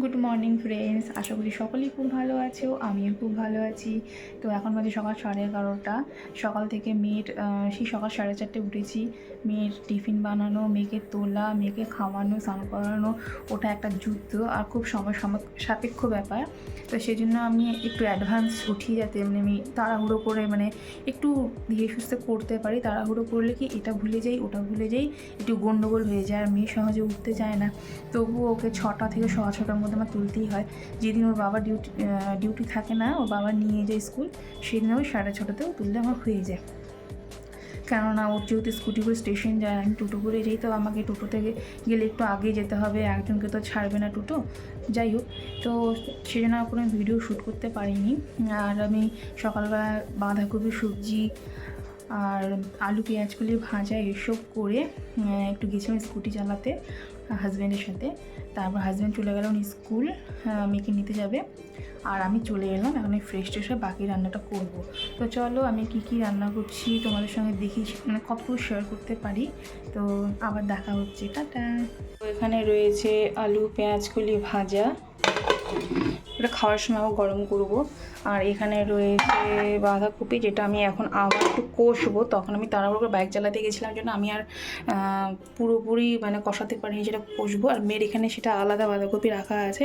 Good morning friends, আশা করি সকলেই খুব ভালো আছো। আমিও খুব ভালো আছি। তো এখন বাজে সকাল 11:30। সকাল থেকে মেয়ের সেই সকাল 4:30 উঠেছি। মেয়ের টিফিন বানানো, মেয়েকে তোলা, মেয়েকে খাওয়ানো, স্নান করানো, ওটা একটা যুদ্ধ আর খুব সময় সাপেক্ষ ব্যাপার। তো সেই জন্য আমি একটু অ্যাডভান্স উঠি, যাতে আমি তাড়াহুড়ো করে একটু ধীরে সুস্থে করতে পারি। তাড়াহুড়ো করলে কি এটা ভুলে যাই, ওটা ভুলে যাই, একটু গণ্ডগোল হয়ে যায়। আর মেয়ে সহজে উঠতে চায় না, তবুও ওকে 6টা থেকে 6:15টার মধ্যে আমার তুলতেই হয়। যেদিন ওর বাবা ডিউটি থাকে না, ওর বাবা নিয়ে যায় স্কুল, সেদিন ওই 6:30টাতেও তুললে আমার হয়ে যায়। কেননা ওর যেহেতু স্কুটি করে স্টেশন যায়, আমি টোটো করে যাই, তো আমাকে টোটো থেকে গেলে একটু আগে যেতে হবে, একজনকে তো ছাড়বে না টোটো। যাই হোক, তো সেই জন্য কোনো ভিডিও শ্যুট করতে পারিনি। আর আমি সকালবেলা বাঁধাকপি সবজি আর আলু পেঁয়াজ কলি ভাজা এসব করে একটু গেছিলাম স্কুটি চালাতে হাজব্যান্ডের সাথে। তারপর হাজব্যান্ড চলে গেল স্কুল, মেয়েকে নিতে যাবে, আর আমি চলে এলাম। এখন ফ্রেশ ট্রেশ হয়ে বাকি রান্নাটা করব। তো চলো আমি কী রান্না করছি তোমাদের সঙ্গে দেখি, কতটুকু শেয়ার করতে পারি। তো আবার দেখা হচ্ছে, টাটা। তো এখানে রয়েছে আলু পেঁয়াজ কলি ভাজা, এটা খাওয়ার সময় আবার গরম করব। আর এখানে রয়েছে বাঁধাকপি, যেটা আমি এখন আবার একটু কষবো। তখন আমি তাড়াহুড়ো করে বাইক চালাতে গেছিলাম জন্য আমি আর পুরোপুরি কষাতে পারিনি, সেটা কষবো। আর মেয়ের এখানে সেটা আলাদা বাঁধাকপি রাখা আছে।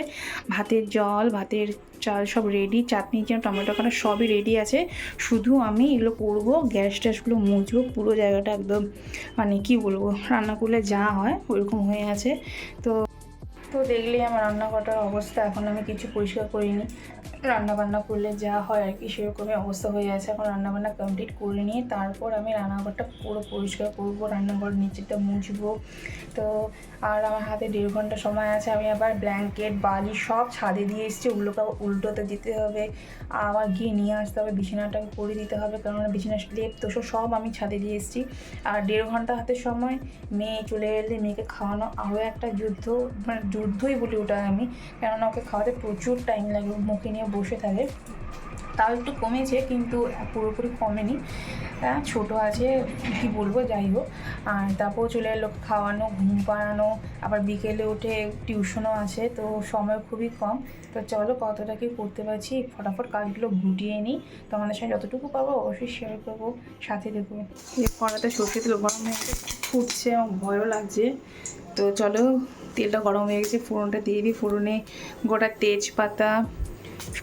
ভাতের জল, ভাতের চাল সব রেডি, চাটনি যেন টমেটো কাটা সবই রেডি আছে। শুধু আমি এগুলো করবো, গ্যাস ট্যাসগুলো মুছবো, পুরো জায়গাটা একদম কি বলবো, রান্না করলে যা হয় ওইরকম হয়ে আছে। তো দেখলেই আমার রান্নাঘরটার অবস্থা। এখন আমি কিছু পরিষ্কার করিনি, রান্নাবান্না করলে যা হয় আর কি সেরকমই অবস্থা হয়ে আছে। এখন রান্নাবান্না কমপ্লিট করে নিয়ে তারপর আমি রান্নাঘরটা পুরো পরিষ্কার করবো, রান্নাঘর নিচেটা মুছবো। তো আর আমার হাতে 1.5 ঘন্টা সময় আছে। আমি আবার ব্ল্যাঙ্কেট বালি সব ছাদে দিয়ে এসেছি, ওগুলোকে আবার উল্টোতে দিতে হবে, আবার গিয়ে নিয়ে আসতে হবে, বিছানাটাকে করে দিতে হবে, কারণ বিছানা স্লেপ তো সব আমি ছাদে দিয়ে এসেছি। আর 1.5 ঘন্টা হাতে সময়। মেয়ে চলে এলে মেয়েকে খাওয়ানো আরও একটা যুদ্ধ, যুদ্ধই বলি ওটা আমি, কেননা ওকে খাওয়াতে প্রচুর টাইম লাগে, মুখে নিয়ে বসে থাকে। তাও একটু কমেছে, কিন্তু পুরোপুরি কমেনি, ছোটো আছে কি বলবো, যাই হোক। আর তারপর চলে এলো খাওয়ানো, ঘুম পাড়ানো, আবার বিকেলে উঠে টিউশনও আছে, তো সময় খুবই কম। তো চলো কতটা কি করতে পারছি ফটাফট কাজগুলো গুটিয়ে নিই, তোমাদের সঙ্গে যতটুকু পাবো অবশ্যই শেয়ার করবো, সাথে দেখবো। এই কড়াতে সর্ষে তেল গরম হয়ে ফুটছে, আমার ভয়ও লাগছে। তো চলো তেলটা গরম হয়ে গেছে, ফোড়নটা দিয়ে দিই। ফোড়নে গোটা তেজপাতা,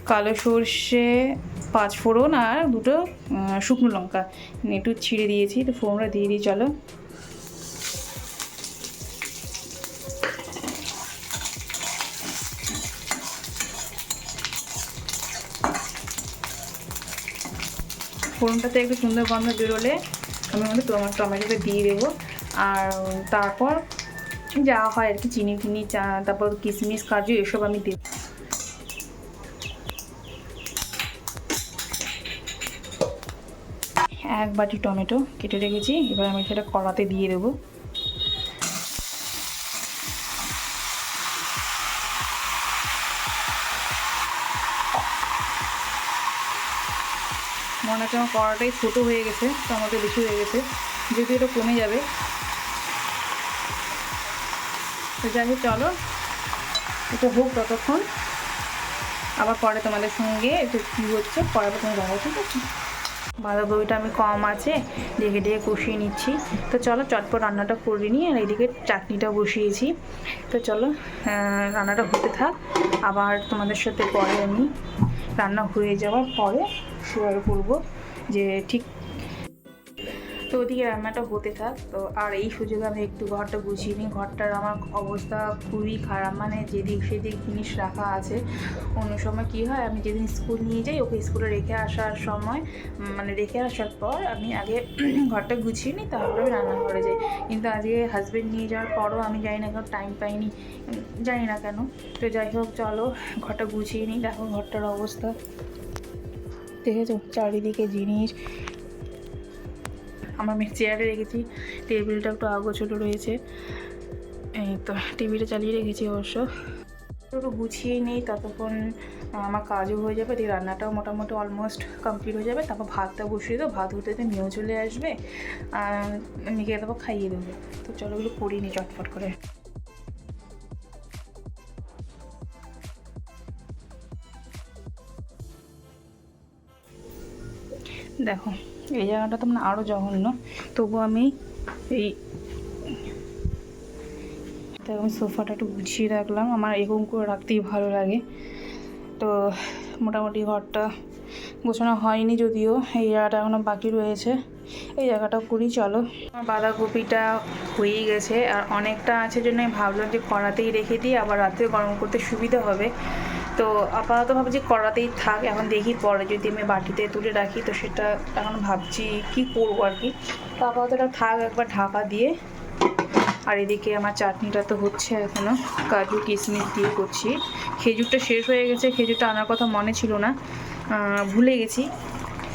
কালো সর্ষে, 5 ফোড়ন আর 2টো শুকনো লঙ্কা একটু ছিঁড়ে দিয়েছি। তো ফোড়নটা দিয়ে দিই, চলো। ফোড়নটাতে একটু সুন্দর গন্ধ বেরোলে আমি টমেটোটা দিয়ে দেবো। আর তারপর যা হয় আর কি, চিনি ফিনি তারপর কিশমিশ কাজু এসব আমি দেবো। 1 বাটি টমেটো কেটে রেখেছি, এবার আমি সেটা কড়াতে দিয়ে দেবো। মনে হচ্ছে আমার কড়াটাই ছোটো হয়ে গেছে, টমেটো বেশি হয়ে গেছে, যেহেতু এটা কমে যাবে। তো যাই হোক, চলো এটা হোক ততক্ষণ, আবার পরে তোমাদের সঙ্গে একটু কী হচ্ছে পরে তোমার যাবো, ঠিক আছে। বাঁধাকপিটা আমি কম আছে ঢেকে কষিয়ে নিচ্ছি। তো চলো চটপট রান্নাটা করে নিই, আর এদিকে চাটনিটা বসিয়েছি। তো চলো রান্নাটা হতে থাক, আবার তোমাদের সাথে পরে আমি রান্না হয়ে যাওয়ার পরে শেয়ার করবো যে ঠিক। তো ওদিকে রান্নাটা হতে থাক। তো আর এই সুযোগে আমি একটু ঘরটা গুছিয়ে নিই। ঘরটার আমার অবস্থা খুবই খারাপ, যেদিক সেদিক জিনিস রাখা আছে। অন্য সময় কী হয়, আমি যেদিন স্কুল নিয়ে যাই ওকে স্কুলে রেখে আসার সময়, রেখে আসার পর আমি আগে ঘরটা গুছিয়ে নিই, তারপরে আমি রান্নাঘরে যাই। কিন্তু আজকে হাজব্যান্ড নিয়ে যাওয়ার পরও আমি জানি না কেন টাইম পাইনি, জানি না কেন। তো যাই হোক, চলো ঘরটা গুছিয়ে নিই। দেখো ঘরটার অবস্থা দেখেছো, চারিদিকে জিনিস। আমরা চেয়ারে রেখেছি, টেবিলটা একটু আগোছালো রয়েছে, এই তো টিভিটা চালিয়ে রেখেছি অবশ্য। একটু গুছিয়ে নেই, ততক্ষণ আমার কাজও হয়ে যাবে, দিয়ে রান্নাটাও মোটামুটি অলমোস্ট কমপ্লিট হয়ে যাবে। তারপর ভাতটা বসিয়ে দেবো, ভাত হতে মেয়েও চলে আসবে, আর মেয়েকে তারপর খাইয়ে দেবো। তো চলো এগুলো করিনি চটফট করে। দেখো এই জায়গাটা তো মানে আরও জঘন্য, তবু আমি এই আমি সোফাটা একটু গুছিয়ে রাখলাম, আমার এরকম করে রাখতেই ভালো লাগে। তো মোটামুটি ঘরটা গোছানো হয়নি, যদিও এই জায়গাটা এখনও বাকি রয়েছে, এই জায়গাটাও করি। চলো, আমার বাঁধাকপিটা হয়েই গেছে, আর অনেকটা আছে জন্য আমি ভাবলাম যে কড়াতেই রেখে দিই, আবার রাতে গরম করতে সুবিধা হবে। তো আপাতত ভাবছি কড়াতেই থাক, এখন দেখি পরে যদি আমি বাটিতে তুলে রাখি, তো সেটা এখন ভাবছি কি করবো আর কি। তো আপাতত এটা থাক একবার ঢাকা দিয়ে। আর এদিকে আমার চাটনিটা তো হচ্ছে এখনও, কাজু কিশমিশ দিয়ে করছি। খেজুরটা শেষ হয়ে গেছে, খেজুরটা আনার কথা মনে ছিল না, ভুলে গেছি।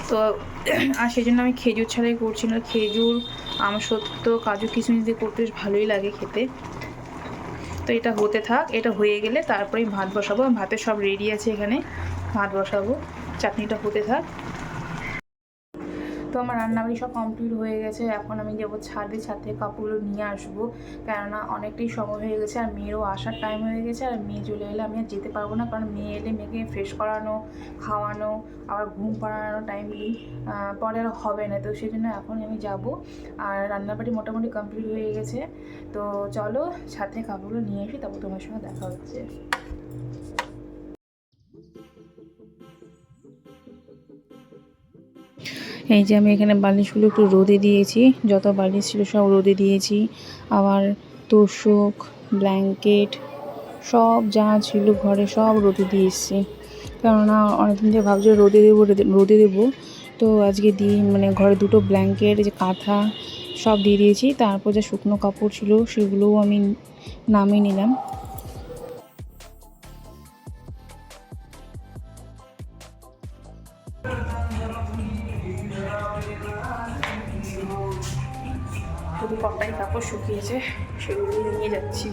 তো আর সেই জন্য আমি খেজুর ছাড়াই করছি, না খেজুর আমসত্ত্ব কাজু কিশমিশ দিয়ে করতে বেশ ভালোই লাগে খেতে। তো এটা হতে থাক, এটা হয়ে গেলে তারপরে ভাত বসাবো। ভাতের সব রেডি আছে এখানে, ভাত বসাবো, চাটনিটা হতে থাক। তো আমার রান্নাবাড়ি সব কমপ্লিট হয়ে গেছে, এখন আমি যাবো ছাদে, ছাদ থেকে কাপড়গুলো নিয়ে আসবো, কেননা অনেকটাই সময় হয়ে গেছে, আর মেয়েরও আসার টাইম হয়ে গেছে। আর মেয়ে চলে এলে আমি আর যেতে পারবো না, কারণ মেয়ে এলে মেয়েকে ফ্রেশ করানো, খাওয়ানো, আবার ঘুম পাড়ানো টাইমলি পরে আর হবে না। তো সেই জন্য এখন আমি যাব, আর রান্নাবাড়ি মোটামুটি কমপ্লিট হয়ে গেছে। তো চলো ছাদ থেকে কাপড়গুলো নিয়ে আসি, তারপর তোমার সঙ্গে দেখা হচ্ছে। এই যে আমি এখানে বালিশগুলো একটু রোদে দিয়েছি, যত বালিশ ছিল সব রোদে দিয়েছি। আবার তোশক, ব্ল্যাঙ্কেট সব যা ছিল ঘরে সব রোদে দিয়ে এসেছি, কেননা অনেকদিন থেকে ভাবছি রোদে দেবো। তো আজকে দিয়ে মানে ঘরে দুটো ব্ল্যাঙ্কেট, যে কাঁথা সব দিয়ে দিয়েছি। তারপর যে শুকনো কাপড় ছিল সেগুলোও আমি নামিয়ে নিলাম। শুধু কটাই কাপড় শুকিয়েছে, সেগুলো নিয়ে যাচ্ছি,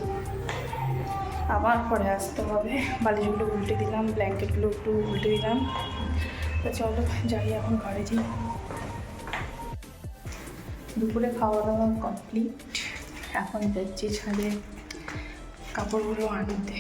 আবার পরে আসতে হবে। বালিশগুলো উল্টে দিলাম, ব্ল্যাঙ্কেটগুলো একটু উল্টে দিলাম। তো চলো যাই, এখন ঘরে যাই। দুপুরে খাওয়া দাওয়া কমপ্লিট, এখন যাচ্ছি ছাদে কাপড়গুলো আনতে।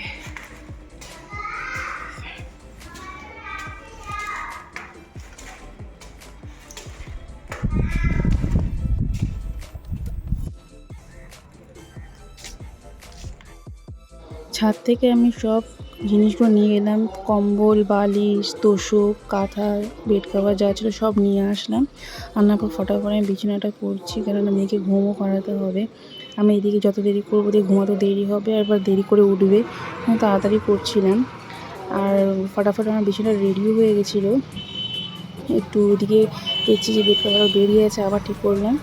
ছাদ থেকে আমি সব জিনিসগুলো নিয়ে এলাম, কম্বল, বালিশ, তোশক, কাঁথা, বেড কভার যা ছিল সব নিয়ে আসলাম। আনার পর ফটা করে আমি বিছানাটা করছি, কেননা মেয়েকে ঘুমও করাতে হবে। আমি এদিকে যত দেরি করবো ওদিকে ঘুমাতে দেরি হবে, আর এবার দেরি করে উঠবে, তাড়াতাড়ি করছিলাম। আর ফটাফট আমার বিছানা রেডিও হয়ে গেছিলো, একটু ওদিকে দেখছি যে বেড কভার বেরিয়ে আছে, আবার ঠিক করলাম।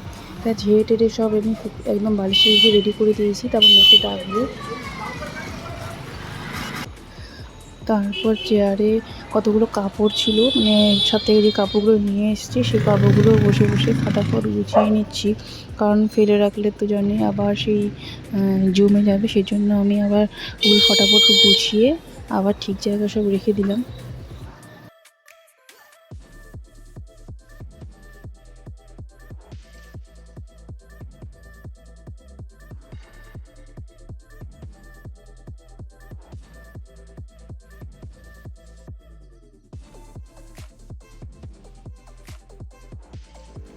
তা ঝেড়ে টেড়ে সব আমি একদম বালিশে রেডি করে দিয়েছি, তারপর মেয়েকে ডাকবো। তারপর চেয়ারে কতগুলো কাপড় ছিল, মানে ছাদ থেকে যে কাপড়গুলো নিয়ে এসেছি সেই কাপড়গুলো বসে বসে ফটাফট গুছিয়ে নিচ্ছি, কারণ ফেলে রাখলে তো জানি আবার সেই জমে যাবে। সেই জন্য আমি আবার ওগুলো ফটাফট গুছিয়ে আবার ঠিক জায়গায় সব রেখে দিলাম।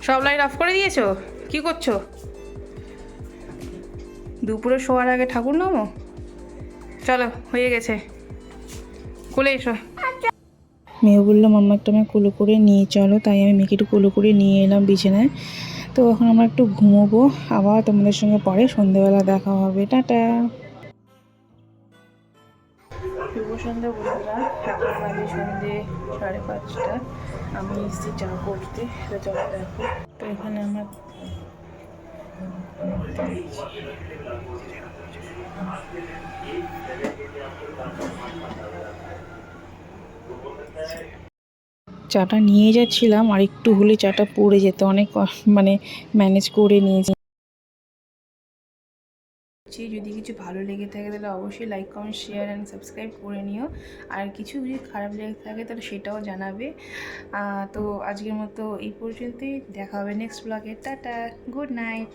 সব লাইট অফ করে দিয়েছো? কি করছো? দুপুরে শোয়ার আগে ঠাকুর নামো? চলো হয়ে গেছে, কোলে এসো। মেয়ে বললো মাম্মা একটা আমায় কোলে করে নিয়ে চলো, তাই আমি মেয়েকে একটু কোলে করে নিয়ে এলাম বিছানায়। তো এখন আমরা একটু ঘুমোবো, আবার তোমাদের সঙ্গে পরে সন্ধ্যেবেলা দেখা হবে। টাটা। শুভ সন্ধ্যা বন্ধুরা, এখন বাজে সন্ধ্যে 5:30। আমি এসেছি চা করতে, চলো দেখো। তো এখানে আমার চাটা নিয়ে যাচ্ছিলাম, আর একটু হলে চাটা পড়ে যেত, অনেক মানে ম্যানেজ করে নিয়েছি। যদি কিছু ভালো লেগে থাকে তাহলে অবশ্যই like, comment, share and subscribe করে নিও। আর কিছু যদি খারাপ লেগে থাকে তাহলে সেটাও জানাবে। তো আজকের মতো এই পর্যন্তই, দেখা হবে নেক্সট ব্লগে। Tata, good night.